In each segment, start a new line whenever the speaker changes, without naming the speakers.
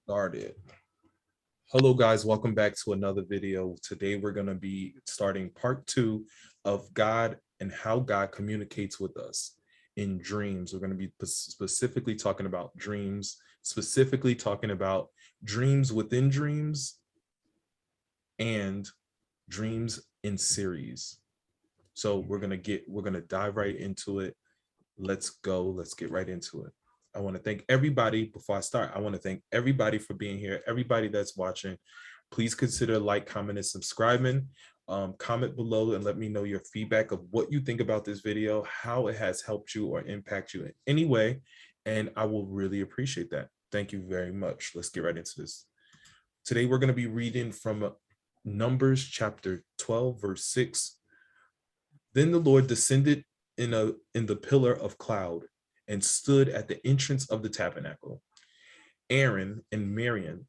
Started. Hello guys, welcome back to another video. Today we're going to be starting part 2 of God and how God communicates with us in dreams. We're going to be specifically talking about dreams, specifically talking about dreams within dreams and dreams in series. So we're going to dive right into it. Let's go. Let's get right into it. I want to thank everybody. Before I start, I want to thank everybody for being here, everybody that's watching. Please consider like, comment, and subscribing. Comment below and let me know your feedback of what you think about this video, how it has helped you or impact you in any way, and I will really appreciate that. Thank you very much. Let's get right into this. Today we're going to be reading from Numbers chapter 12, verse 6. Then the Lord descended in the pillar of cloud and stood at the entrance of the tabernacle. Aaron and Miriam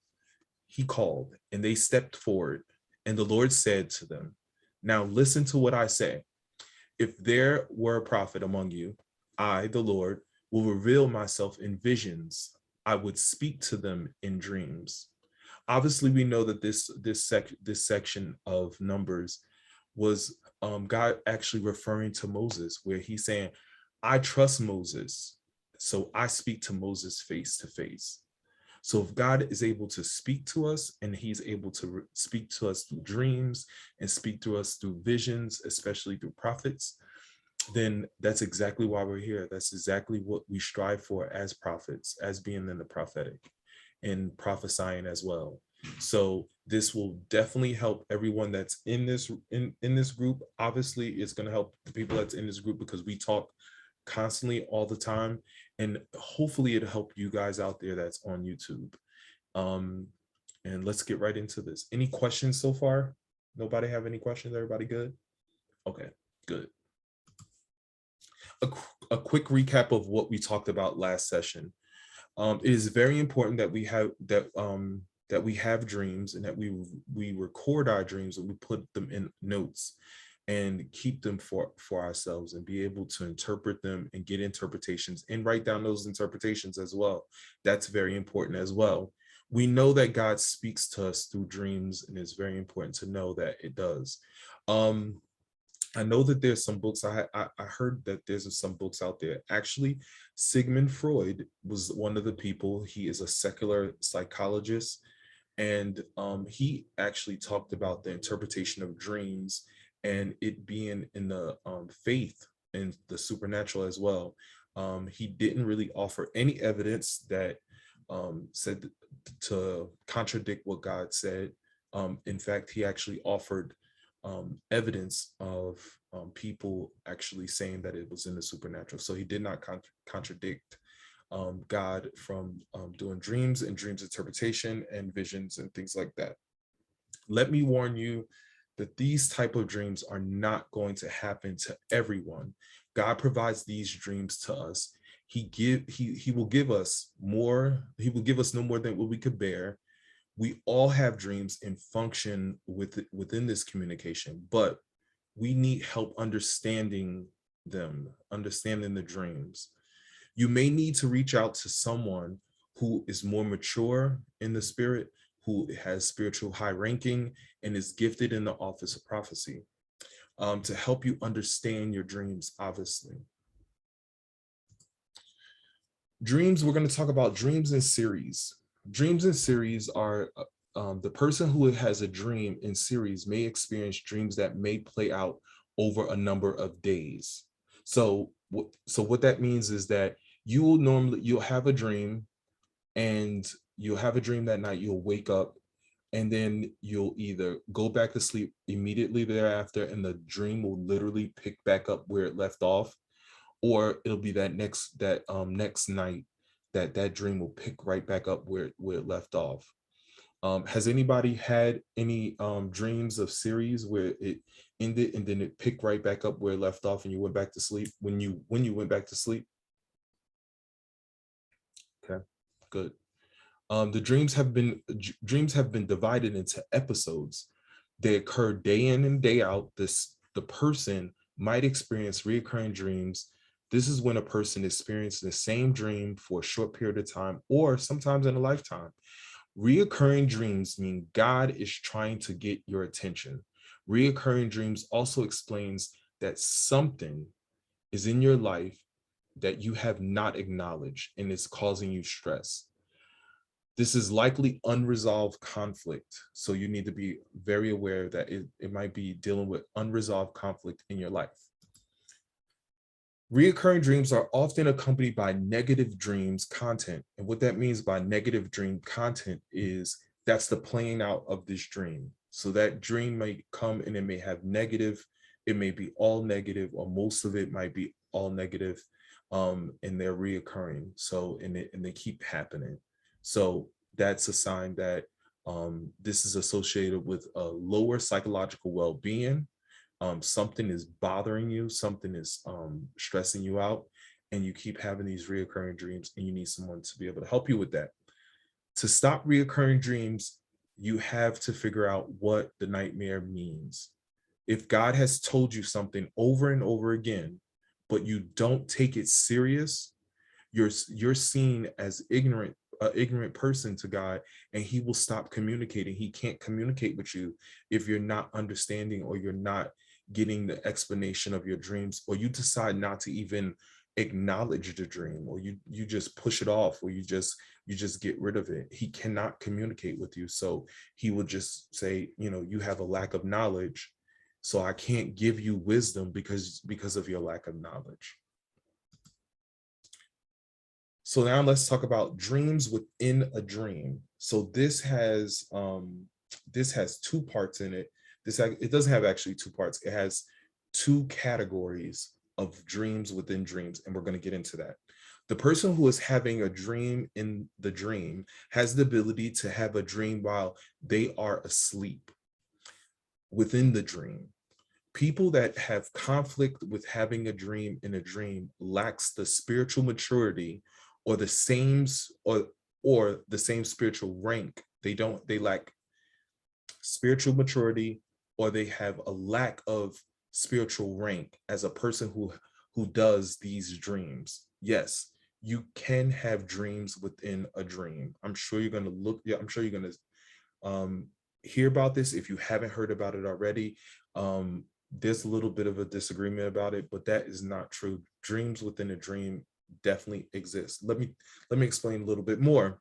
he called, and they stepped forward. And the Lord said to them, "Now listen to what I say. If there were a prophet among you, I, the Lord, will reveal myself in visions. I would speak to them in dreams." Obviously, we know that this section of Numbers was God actually referring to Moses, where he's saying, "I trust Moses, so I speak to Moses face to face." So if God is able to speak to us and he's able to speak to us through dreams and speak to us through visions, especially through prophets, then that's exactly why we're here. That's exactly what we strive for as prophets, as being in the prophetic and prophesying as well. So this will definitely help everyone that's in this group. Obviously, it's going to help the people that's in this group because we talk constantly all the time, and hopefully it'll help you guys out there that's on YouTube. And let's get right into this. Any questions so far? Nobody have any questions? Everybody good? Okay, good. A quick recap of what we talked about last session. It is very important that we have dreams and that we record our dreams and we put them in notes and keep them for ourselves and be able to interpret them and get interpretations and write down those interpretations as well. That's very important as well. We know that God speaks to us through dreams, and it's very important to know that it does. I know that there's some books. I heard that there's some books out there. Actually, Sigmund Freud was one of the people. He is a secular psychologist, and he actually talked about the interpretation of dreams and it being in the faith and the supernatural as well. He didn't really offer any evidence that said to contradict what God said. In fact, he actually offered evidence of people actually saying that it was in the supernatural. So he did not contradict God from doing dreams and dreams interpretation and visions and things like that. Let me warn you that these type of dreams are not going to happen to everyone. God provides these dreams to us. He will give us more. He will give us no more than what we could bear. We all have dreams and function within this communication, but we need help understanding them, understanding the dreams. You may need to reach out to someone who is more mature in the spirit, who has spiritual high ranking and is gifted in the office of prophecy, to help you understand your dreams, obviously. Dreams, we're going to talk about dreams in series. Dreams in series are the person who has a dream in series may experience dreams that may play out over a number of days. So what that means is that you'll have a dream, and you'll have a dream that night, you'll wake up, and then you'll either go back to sleep immediately thereafter and the dream will literally pick back up where it left off, or it'll be that next night that dream will pick right back up where it left off. Has anybody had any dreams of series where it ended and then it picked right back up where it left off and you went back to sleep when you went back to sleep? Okay, good. The dreams have been divided into episodes. They occur day in and day out. The person might experience recurring dreams. This is when a person experiences the same dream for a short period of time or sometimes in a lifetime. Reoccurring dreams mean God is trying to get your attention. Reoccurring dreams also explains that something is in your life that you have not acknowledged and is causing you stress. This is likely unresolved conflict. So you need to be very aware that it might be dealing with unresolved conflict in your life. Reoccurring dreams are often accompanied by negative dreams content. And what that means by negative dream content is that's the playing out of this dream. So that dream may come and it may have negative, it may be all negative, or most of it might be all negative, and they're reoccurring. So, and they keep happening. So that's a sign that this is associated with a lower psychological well-being. Something is bothering you, something is stressing you out, and you keep having these reoccurring dreams, and you need someone to be able to help you with that. To stop reoccurring dreams, you have to figure out what the nightmare means. If God has told you something over and over again, but you don't take it serious, you're seen as ignorant, an ignorant person to God, and he will stop communicating. He can't communicate with you if you're not understanding, or you're not getting the explanation of your dreams, or you decide not to even acknowledge the dream, or you just push it off, or you just get rid of it. He cannot communicate with you. So he will just say, you have a lack of knowledge, so I can't give you wisdom because of your lack of knowledge. So now let's talk about dreams within a dream. So this has two parts in it. It doesn't have actually two parts. It has two categories of dreams within dreams, and we're going to get into that. The person who is having a dream in the dream has the ability to have a dream while they are asleep within the dream. People that have conflict with having a dream in a dream lacks the spiritual maturity or the same spiritual rank. They lack spiritual maturity, or they have a lack of spiritual rank as a person who does these dreams. Yes, you can have dreams within a dream. I'm sure you're going to hear about this if you haven't heard about it already. There's a little bit of a disagreement about it, but that is not true. Dreams within a dream definitely exist. Let me explain a little bit more.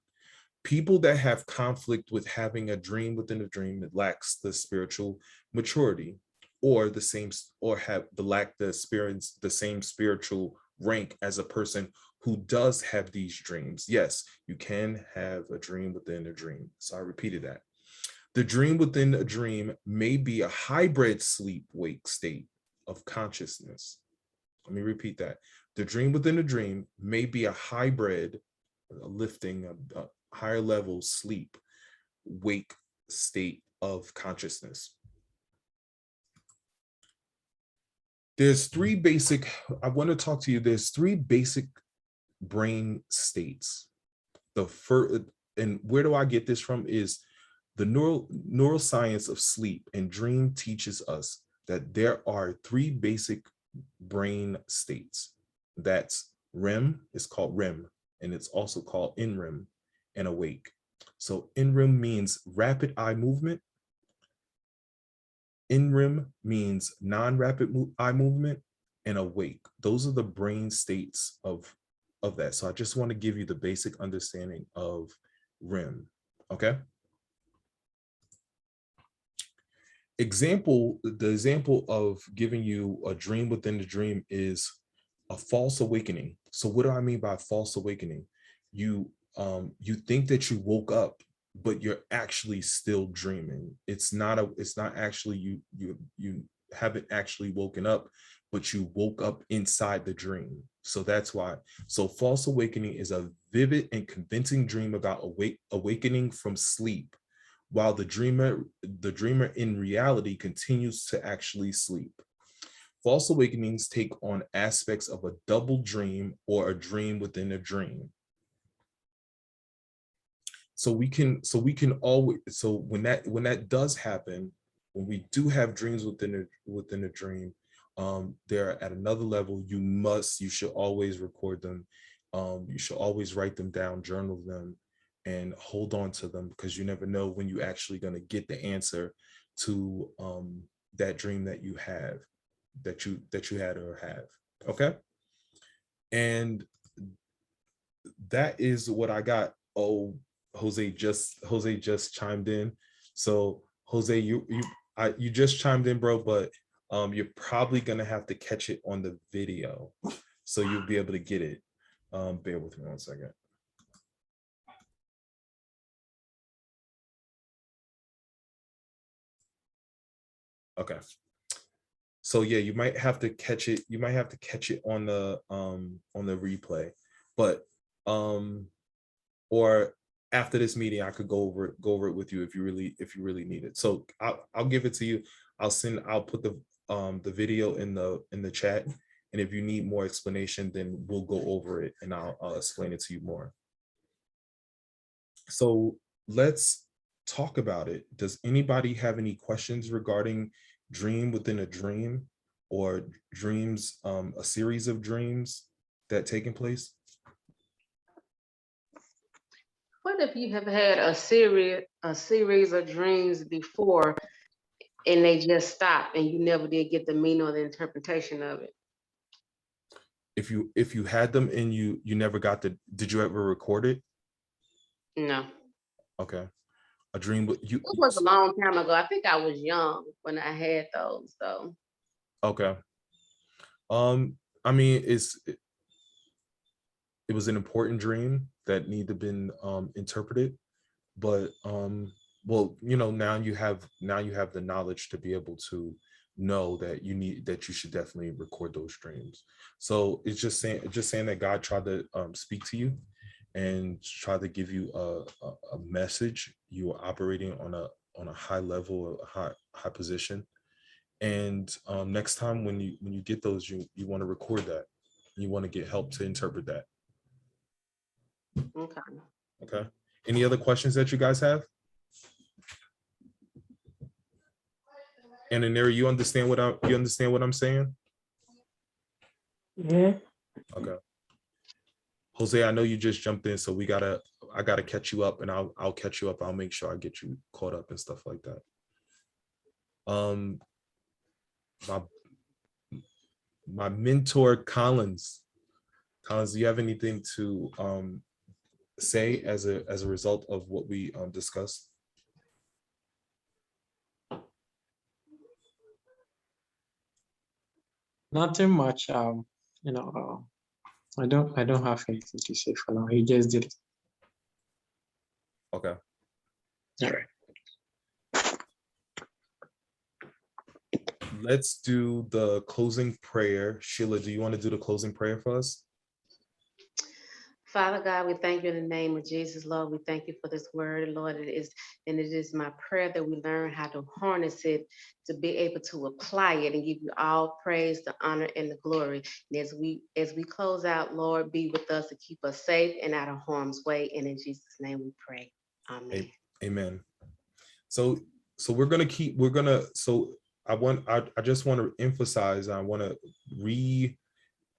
People that have conflict with having a dream within a dream that lacks the spiritual maturity, or the same, or have the same spiritual rank as a person who does have these dreams. Yes, you can have a dream within a dream. So I repeated that. The dream within a dream may be a hybrid sleep-wake state of consciousness. Let me repeat that. The dream within a dream may be a hybrid, a lifting, a higher level sleep-wake state of consciousness. There's three basic brain states. The first, and where do I get this from, is the neuroscience of sleep and dream teaches us that there are three basic brain states. That's REM, it's called REM, and it's also called NREM, and awake. So NREM means rapid eye movement. NREM means non-rapid eye movement, and awake. Those are the brain states of that. So I just want to give you the basic understanding of REM, okay? The example of giving you a dream within the dream is a false awakening. So what do I mean by false awakening? You think that you woke up, but you're actually still dreaming. It's not actually you haven't actually woken up, but you woke up inside the dream. So that's why. So false awakening is a vivid and convincing dream about awakening from sleep, while the dreamer in reality continues to actually sleep. False awakenings take on aspects of a double dream or a dream within a dream. So when that does happen, when we do have dreams within a dream, they're at another level. You should always record them. You should always write them down, journal them, and hold on to them, because you never know when you're actually going to get the answer to that dream that you have, that you had or have. Okay. And that is what I got. Oh, Jose just chimed in. So Jose, you just chimed in, bro, but you're probably gonna have to catch it on the video, so you'll be able to get it. Bear with me 1 second. Okay. So yeah, you might have to catch it. You might have to catch it on the replay, but or after this meeting, I could go over it with you if you really need it. So I'll give it to you. I'll put the video in the chat, and if you need more explanation, then we'll go over it and I'll explain it to you more. So let's talk about it. Does anybody have any questions regarding dream within a dream, or dreams, a series of dreams that taking place?
What if you have had a series of dreams before and they just stopped and you never did get the meaning or the interpretation of it?
If you had them and you never got did you ever record it?
No.
Okay. A dream with you.
It was a long time ago. I think I was young when I had those, so.
Okay. I mean, it was an important dream that needed to been interpreted, but well, now you have the knowledge to be able to know that you should definitely record those dreams. So it's just saying that God tried to speak to you and try to give you a message. You are operating on a high level, a high position, and next time when you get those, you want to record that. You want to get help to interpret that. Okay. Any other questions that you guys have? And Anera, you understand what I'm saying?
Yeah.
Okay. Jose, I know you just jumped in, so I gotta catch you up, and I'll catch you up. I'll make sure I get you caught up and stuff like that. My mentor Collins, do you have anything to say as a result of what we discussed?
Nothing much. I don't have anything to say for now. He just did it.
Okay.
All right.
Let's do the closing prayer. Sheila, do you want to do the closing prayer for us?
Father God, we thank you in the name of Jesus, Lord. We thank you for this word, Lord. It is my prayer that we learn how to harness it, to be able to apply it and give you all praise, the honor, and the glory. And as we close out, Lord, be with us to keep us safe and out of harm's way. And in Jesus' name we pray. Amen.
Amen. So I just want to emphasize, I want to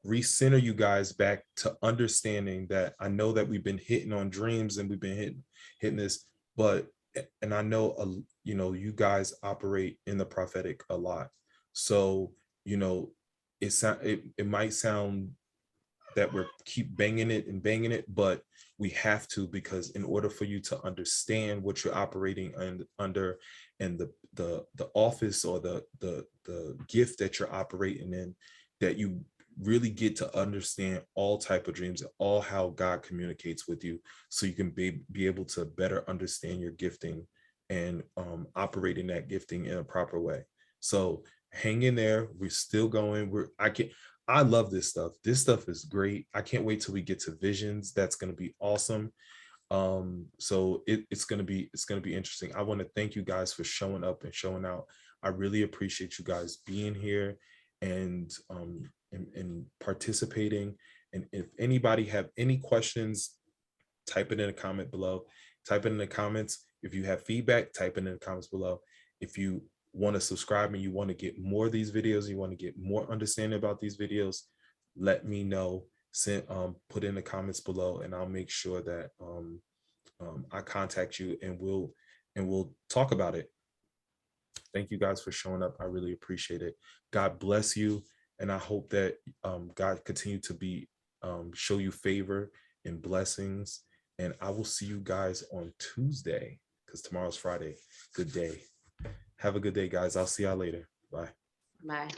recenter you guys back to understanding that I know that we've been hitting on dreams and we've been hitting this, and I know you guys operate in the prophetic a lot. So it might sound that we're keep banging it, but we have to, because in order for you to understand what you're operating under, and the office or the gift that you're operating in, that you really get to understand all type of dreams, all how God communicates with you, so you can be able to better understand your gifting and operate in that gifting in a proper way. So hang in there. We're still going. I love this stuff. This stuff is great. I can't wait till we get to visions. That's going to be awesome. So it's going to be interesting. I want to thank you guys for showing up and showing out. I really appreciate you guys being here and participating. And if anybody have any questions, type it in a comment below. Type it in the comments. If you have feedback, type it in the comments below. If you want to subscribe and you want to get more of these videos, you want to get more understanding about these videos, let me know. Put in the comments below, and I'll make sure that I contact you and we'll talk about it. Thank you guys for showing up. I really appreciate it. God bless you. And I hope that God continue to be show you favor and blessings. And I will see you guys on Tuesday because tomorrow's Friday. Good day. Have a good day, guys. I'll see y'all later. Bye.
Bye.